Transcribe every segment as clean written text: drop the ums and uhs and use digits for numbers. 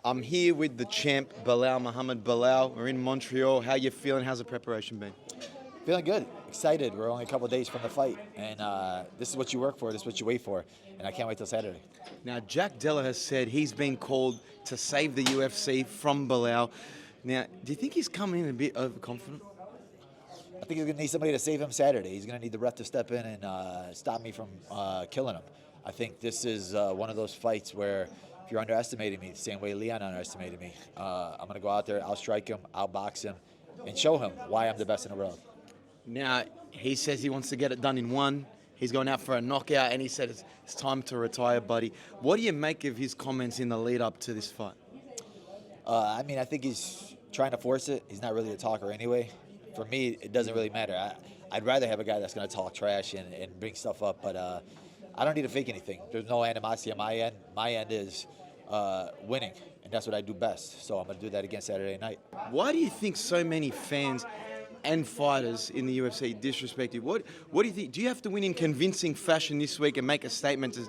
I'm here with the champ, Belal Muhammad. Belal, we're in Montreal. How you feeling? How's the preparation been? Feeling good, excited. We're only a couple of days from the fight, and this is what you work for, this is what you wait for, and I can't wait till Saturday. Now, Jack Della has said he's been called to save the UFC from Belal. Now, do you think he's coming in a bit overconfident? I think he's going to need somebody to save him Saturday. He's going to need the ref to step in and stop me from killing him. I think this is one of those fights where if you're underestimating me, the same way Leon underestimated me, I'm going to go out there, I'll strike him, I'll box him, and show him why I'm the best in the world. Now, he says he wants to get it done in one. He's going out for a knockout, and he said it's time to retire, buddy. What do you make of his comments in the lead-up to this fight? I mean, I think he's trying to force it. He's not really a talker anyway. For me, it doesn't really matter. I'd rather have a guy that's going to talk trash and bring stuff up, but I don't need to fake anything. There's no animosity on my end. My end is winning, and that's what I do best. So I'm going to do that again Saturday night. Why do you think so many fans and fighters in the UFC disrespect you? What do you think? Do you have to win in convincing fashion this week and make a statement to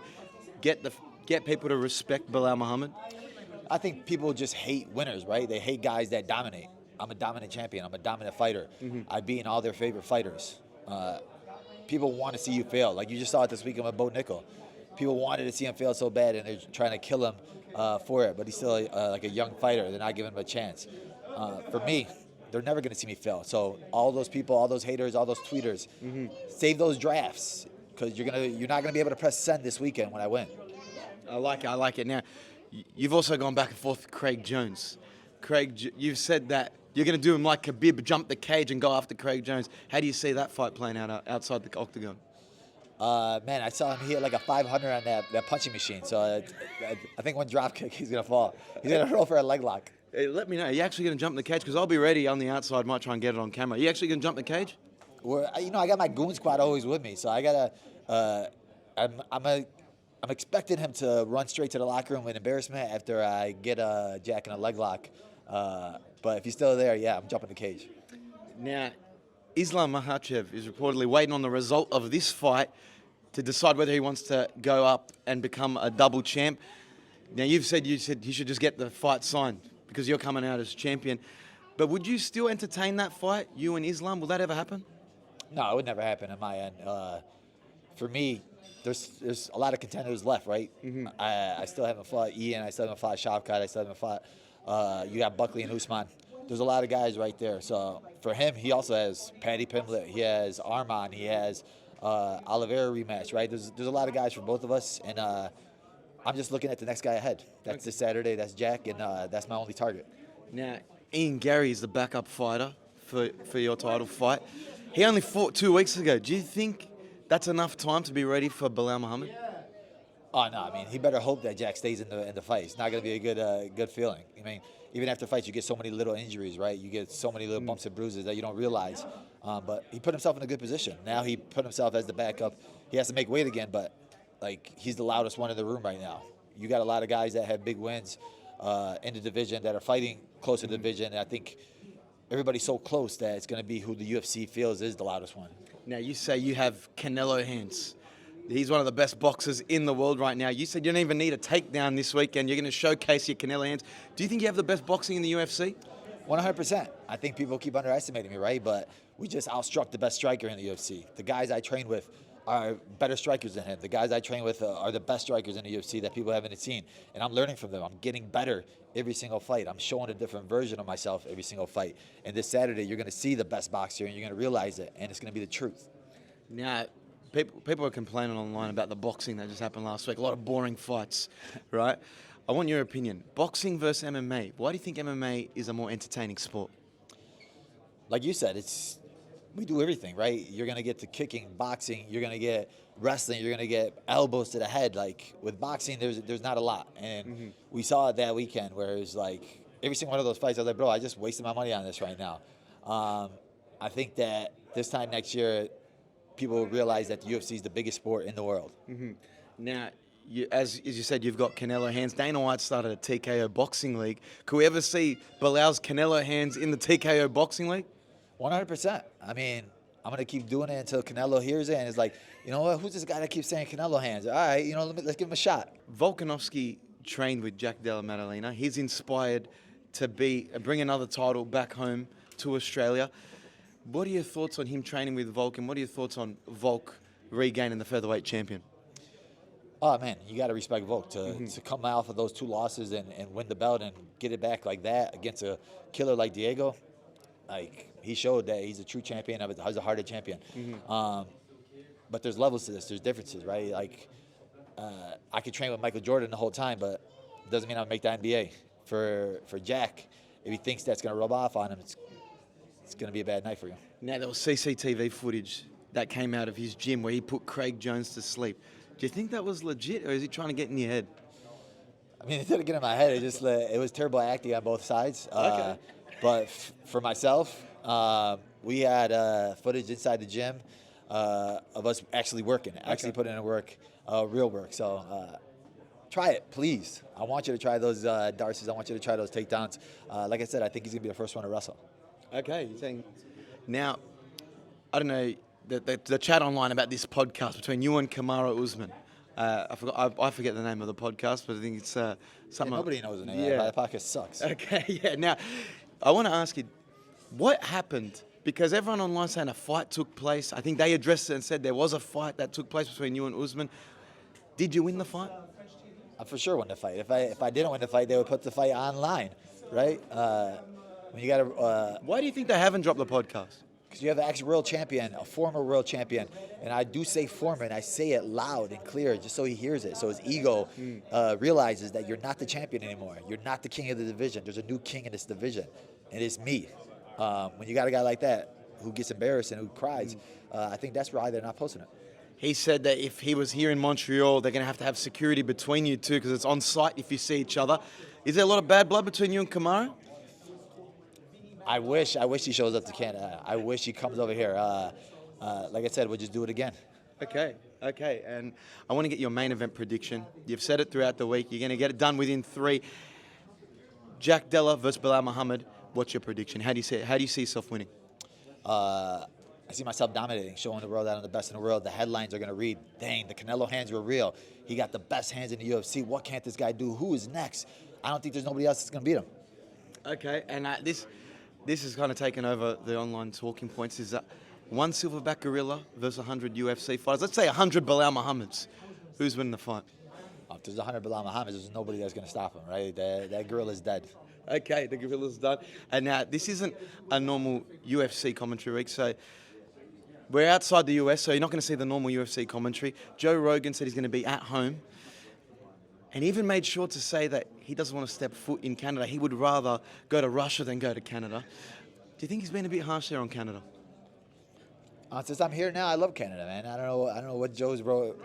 get people to respect Belal Muhammad? I think people just hate winners, right? They hate guys that dominate. I'm a dominant champion. I'm a dominant fighter. I've beaten all their favorite fighters. People want to see you fail. Like you just saw it this weekend with Bo Nickel. People wanted to see him fail so bad, and they're trying to kill him for it. But he's still like a young fighter. They're not giving him a chance. For me, they're never going to see me fail. So all those people, all those haters, all those tweeters, save those drafts because you're not going to be able to press send this weekend when I win. I like it. Now, you've also gone back and forth with Craig Jones. Craig, you've said that you're going to do him like Khabib, jump the cage and go after Craig Jones. How do you see that fight playing out outside the octagon? Man, I saw him hit like a 500 on that punching machine. So I think one drop kick, he's going to fall. He's going to roll for a leg lock. Hey, let me know. Are you actually going to jump in the cage? Because I'll be ready on the outside. Might try and get it on camera. Are you actually going to jump in the cage? Well, I got my goon squad always with me, so I gotta. I'm expecting him to run straight to the locker room with embarrassment after I get Jack in a leg lock. But if he's still there, yeah, I'm jumping the cage. Now, Islam Makhachev is reportedly waiting on the result of this fight to decide whether he wants to go up and become a double champ. Now, you said he should just get the fight signed because you're coming out as champion. But would you still entertain that fight, you and Islam? Will that ever happen? No, it would never happen on my end. For me, there's a lot of contenders left, right? I still haven't fought Ian. I still haven't fought Shavkat. I still haven't fought. You got Buckley and Usman. There's a lot of guys right there. So for him, he also has Paddy Pimblett. He has Arman. He has Oliveira rematch, right? There's a lot of guys for both of us, and I'm just looking at the next guy ahead. That's this Saturday. That's Jack, and that's my only target. Now, Garry is the backup fighter for your title fight. He only fought 2 weeks ago. Do you think that's enough time to be ready for Belal Muhammad? Oh no! I mean, he better hope that Jack stays in the fight. It's not going to be a good feeling. I mean, even after fights, you get so many little injuries, right? You get so many little bumps and bruises that you don't realize. But he put himself in a good position. Now he put himself as the backup. He has to make weight again, but like he's the loudest one in the room right now. You got a lot of guys that have big wins in the division that are fighting close to the division. And I think everybody's so close that it's going to be who the UFC feels is the loudest one. Now, you say you have Canelo hands. He's one of the best boxers in the world right now. You said you don't even need a takedown this weekend. You're going to showcase your Canelo hands. Do you think you have the best boxing in the UFC? 100%. I think people keep underestimating me, right? But we just outstruck the best striker in the UFC. The guys I train with are better strikers than him. The guys I train with are the best strikers in the UFC that people haven't seen. And I'm learning from them. I'm getting better every single fight. I'm showing a different version of myself every single fight. And this Saturday, you're going to see the best boxer, and you're going to realize it, and it's going to be the truth. Now, people are complaining online about the boxing that just happened last week. A lot of boring fights, right? I want your opinion. Boxing versus MMA. Why do you think MMA is a more entertaining sport? Like you said, we do everything, right? You're going to get to kicking, boxing, you're going to get wrestling, you're going to get elbows to the head. Like with boxing, there's not a lot. And we saw it that weekend where it was like every single one of those fights, I was like, bro, I just wasted my money on this right now. I think that this time next year, people will realize that the UFC is the biggest sport in the world. Now, as you said, you've got Canelo hands. Dana White started a TKO boxing league. Could we ever see Belal's Canelo hands in the TKO boxing league? 100%. I mean, I'm going to keep doing it until Canelo hears it and is like, you know what, who's this guy that keeps saying Canelo hands? All right, let's give him a shot. Volkanovski trained with Jack Della Maddalena. He's inspired to bring another title back home to Australia. What are your thoughts on him training with Volk, and what are your thoughts on Volk regaining the featherweight champion? Oh, man, you got to respect Volk to come out of those 2 losses and win the belt and get it back like that against a killer like Diego. Like, he showed that he's a true champion, he's a hearted champion. But there's levels to this. There's differences, right? Like, I could train with Michael Jordan the whole time, but it doesn't mean I'll make the NBA. For Jack, if he thinks that's going to rub off on him, it's going to be a bad night for you. Now, there was CCTV footage that came out of his gym where he put Craig Jones to sleep. Do you think that was legit, or is he trying to get in your head? I mean, it didn't get in my head. It was terrible acting on both sides. Okay. But for myself, we had footage inside the gym of us actually working, actually putting in work, real work. So try it, please. I want you to try those Darces. I want you to try those takedowns. Like I said, I think he's going to be the first one to wrestle. Okay, you're saying now, I don't know, the chat online about this podcast between you and Kamaru Usman. I forget the name of the podcast, but I think it's something. Nobody knows the name. Yeah. That podcast sucks. Okay, yeah. Now, I want to ask you, what happened? Because everyone online saying a fight took place. I think they addressed it and said there was a fight that took place between you and Usman. Did you win the fight? I for sure won the fight. If I didn't win the fight, they would put the fight online, right? When you got to. Why do you think they haven't dropped the podcast? Because you have an ex-world champion, a former world champion, and I do say former, and I say it loud and clear just so he hears it, so his ego realizes that you're not the champion anymore. You're not the king of the division. There's a new king in this division, and it's me. When you got a guy like that who gets embarrassed and who cries, I think that's why they're not posting it. He said that if he was here in Montreal, they're going to have security between you two because it's on site if you see each other. Is there a lot of bad blood between you and Kamaru? I wish he shows up to Canada. I wish he comes over here. Like I said, we'll just do it again. Okay. And I want to get your main event prediction. You've said it throughout the week. You're going to get it done within 3. Jack Della versus Belal Muhammad. What's your prediction? How do you see it? How do you see yourself winning? I see myself dominating, showing the world that I'm the best in the world. The headlines are going to read, dang, the Canelo hands were real. He got the best hands in the UFC. What can't this guy do? Who is next? I don't think there's nobody else that's going to beat him. Okay, and this has kind of taken over the online talking points. Is that one silverback gorilla versus 100 UFC fighters? Let's say 100 Belal Muhammads. Who's winning the fight? If there's 100 Belal Muhammads, there's nobody that's going to stop him, right? That gorilla's dead. Okay, the gorilla's done. And now, this isn't a normal UFC commentary week, so we're outside the US, so you're not going to see the normal UFC commentary. Joe Rogan said he's going to be at home, and he even made sure to say that he doesn't want to step foot in Canada. He would rather go to Russia than go to Canada. Do you think he's been a bit harsh there on Canada? Since I'm here now, I love Canada, man. I don't know what Joe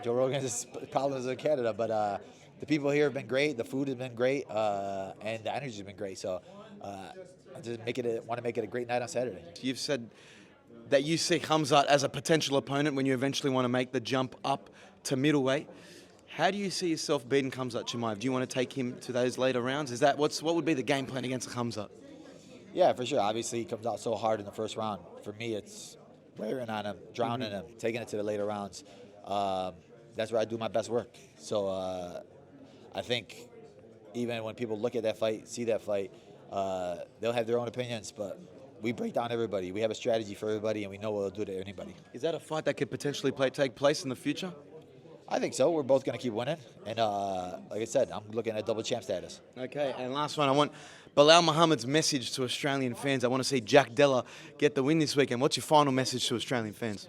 Rogan's problems with Canada, but the people here have been great. The food has been great, and the energy has been great. So I just want to make it a great night on Saturday. You've said that you see Khamzat as a potential opponent when you eventually want to make the jump up to middleweight. How do you see yourself beating Khamzat Chimaev? Do you want to take him to those later rounds? Is that what would be the game plan against Khamzat? Yeah, for sure. Obviously, he comes out so hard in the first round. For me, it's wearing on him, drowning him, taking it to the later rounds. That's where I do my best work. So I think even when people look at that fight, see that fight, they'll have their own opinions, but we break down everybody. We have a strategy for everybody, and we know what we'll do to anybody. Is that a fight that could potentially take place in the future? I think so. We're both going to keep winning. And like I said, I'm looking at double champ status. Okay, and last one. I want Belal Muhammad's message to Australian fans. I want to see Jack Della get the win this weekend. What's your final message to Australian fans?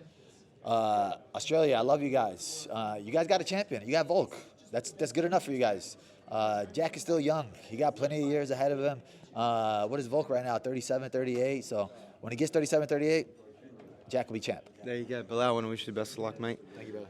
Australia, I love you guys. You guys got a champion. You got Volk. That's good enough for you guys. Jack is still young. He got plenty of years ahead of him. What is Volk right now? 37, 38. So when he gets 37, 38, Jack will be champ. There you go. Belal, I want to wish you the best of luck, mate. Thank you, brother.